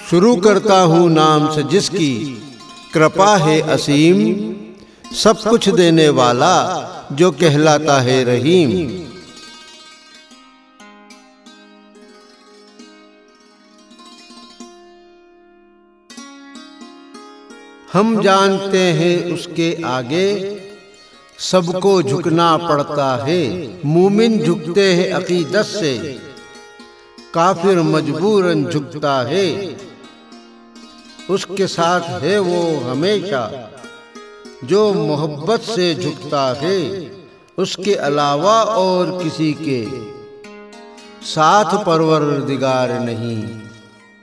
शुरू करता हूँ नाम से जिसकी कृपा है असीम, सब कुछ देने वाला जो कहलाता है रहीम। हम जानते हैं उसके आगे सबको झुकना पड़ता है। मूमिन झुकते हैं अकीदत से, काफिर मजबूरन झुकता है। उसके साथ है वो हमेशा जो मोहब्बत से झुकता है। उसके अलावा और किसी के साथ परवरदिगार नहीं।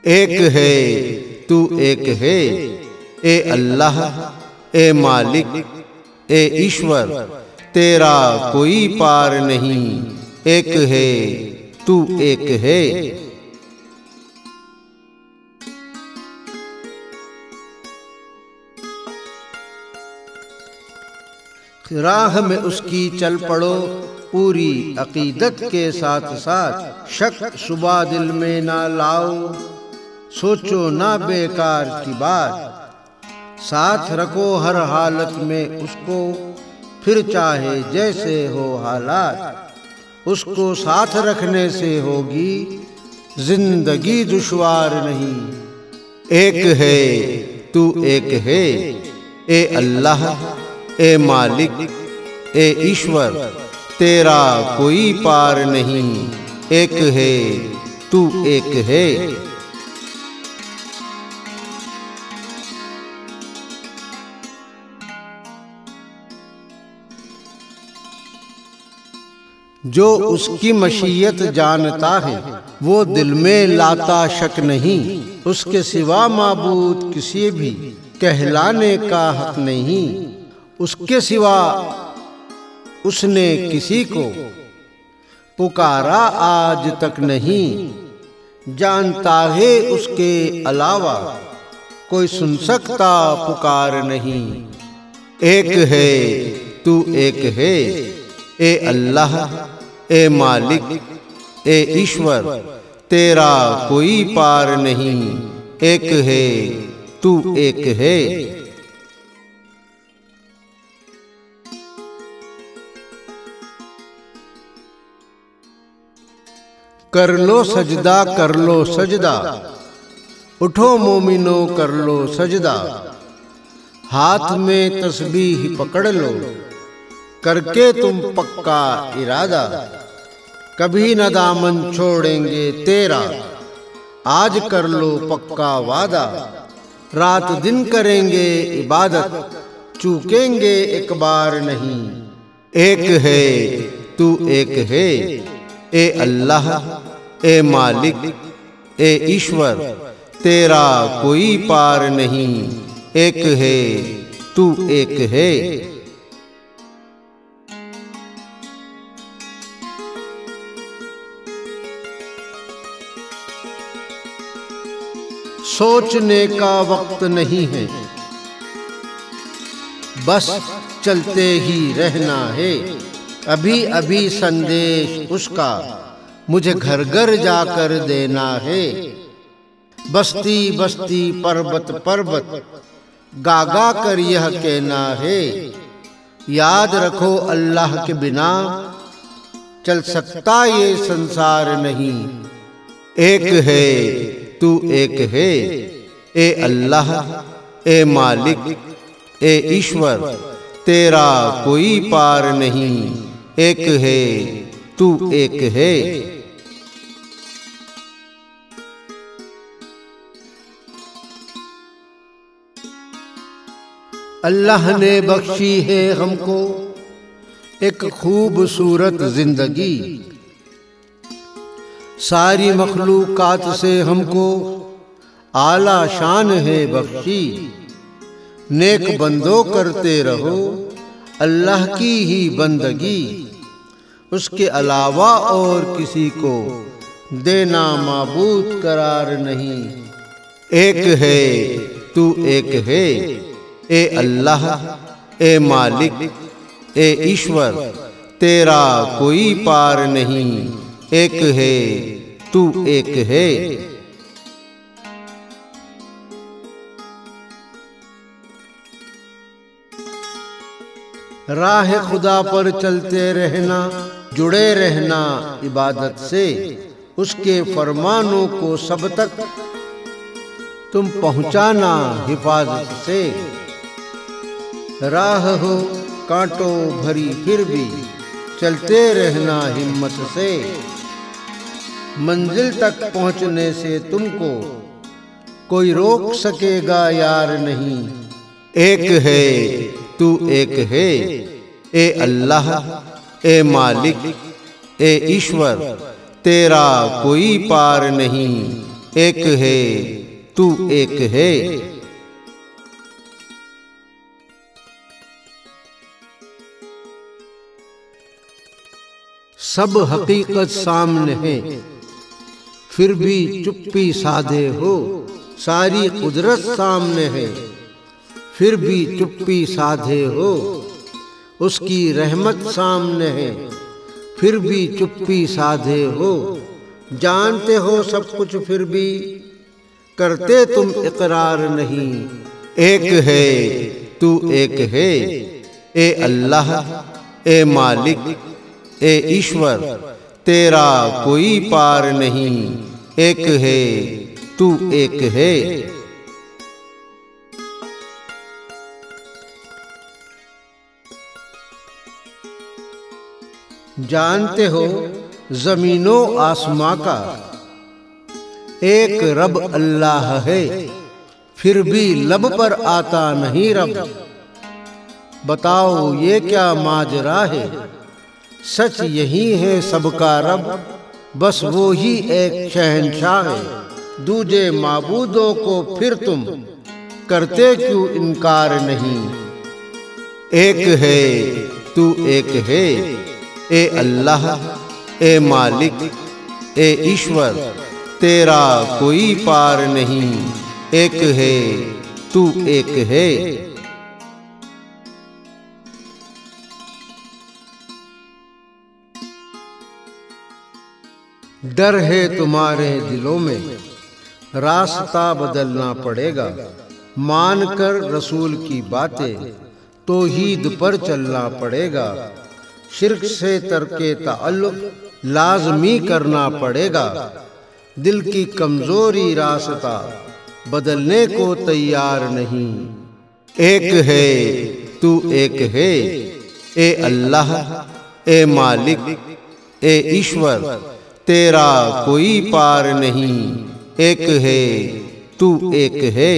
एक है तू एक है, ए अल्लाह ए मालिक ए ईश्वर, तेरा कोई पार नहीं। एक है तू एक है। राह में उसकी चल पड़ो पूरी अकीदत के साथ साथ। शक सुबह दिल में ना लाओ, सोचो ना बेकार की बात। साथ रखो हर हालत में उसको, फिर चाहे जैसे हो हालात। उसको साथ रखने से होगी जिंदगी दुश्वार नहीं। एक है तू एक है, ए अल्लाह ए मालिक ए ईश्वर, तेरा कोई पार नहीं। एक है तू एक है। जो उसकी मशीयत जानता है वो दिल में लाता शक नहीं। उसके सिवा माबूद किसी भी कहलाने का हक नहीं। उसके सिवा उसने किसी को पुकारा आज तक नहीं। जानता है उसके अलावा कोई सुन सकता पुकार नहीं। एक है तू एक है, ए अल्लाह ए मालिक ए ईश्वर, तेरा कोई पार नहीं। एक है तू एक है। कर लो सजदा कर लो सजदा, उठो मोमिनो कर लो सजदा। हाथ में तस्बीह पकड़ लो, करके तुम पक्का इरादा। कभी न दामन छोड़ेंगे तेरा, आज कर लो पक्का वादा। रात दिन करेंगे इबादत, चूकेंगे एक बार नहीं। एक है तू एक है, ए अल्लाह ए मालिक ए ईश्वर, तेरा कोई पार नहीं। एक है तू एक है। सोचने का वक्त नहीं है, बस चलते ही रहना है। अभी अभी संदेश उसका मुझे घर घर जाकर देना है। बस्ती बस्ती पर्वत पर्वत गागा कर यह कहना है। याद रखो अल्लाह के बिना चल सकता ये संसार नहीं। एक है तू एक है, ए अल्लाह ए मालिक ए ईश्वर, तेरा कोई पार नहीं। एक है तू एक है। अल्लाह ने बख्शी है हमको एक खूबसूरत जिंदगी। सारी मखलूकात से हमको आला शान है बख्शी। नेक बंदो करते रहो अल्लाह की ही बंदगी। उसके अलावा और किसी को देना माबूद करार नहीं। एक है तू एक है, ए अल्लाह ए मालिक ए ईश्वर, तेरा कोई पार नहीं, एक है तू एक है। राह खुदा पर चलते रहना, जुड़े रहना इबादत से, उसके फरमानों को सब तक तुम पहुंचाना हिफाजत से। राह हो कांटों भरी फिर भी चलते रहना हिम्मत से, मंजिल तक पहुंचने से तुमको कोई रोक सकेगा यार नहीं। एक है तू एक है, ए अल्लाह ए मालिक ए ईश्वर, तेरा कोई पार नहीं, एक है तू एक है। सब हकीकत सामने है, फिर भी चुप्पी साधे हो। सारी कुदरत सामने है, फिर भी चुप्पी साधे हो। उसकी रहमत सामने है, फिर भी चुप्पी साधे हो। जानते हो सब कुछ फिर भी करते तुम इकरार नहीं। एक है तू एक है, ए अल्लाह ए मालिक ए ईश्वर, तेरा कोई पार नहीं, एक है तू एक है। जानते हो जमीनों आसमां का एक रब अल्लाह है, फिर भी लब पर आता नहीं रब। बताओ ये क्या माजरा है, सच यही है सबका रब, बस वो ही एक शहंशाह है। दूजे माबूदों को फिर तुम करते क्यों इनकार नहीं। एक है तू एक है, ए अल्लाह ए मालिक ए ईश्वर, तेरा कोई पार नहीं, एक है तू एक है। डर है तुम्हारे दिलों में, रास्ता बदलना पड़ेगा। मानकर रसूल की बातें तौहीद पर चलना पड़ेगा। शिर्क से तरके ताल्लुक लाज़मी करना पड़ेगा। दिल की कमजोरी रास्ता बदलने को तैयार नहीं। एक है तू एक है, ए अल्लाह ए मालिक ए ईश्वर, तेरा कोई पार नहीं, एक है तू एक है।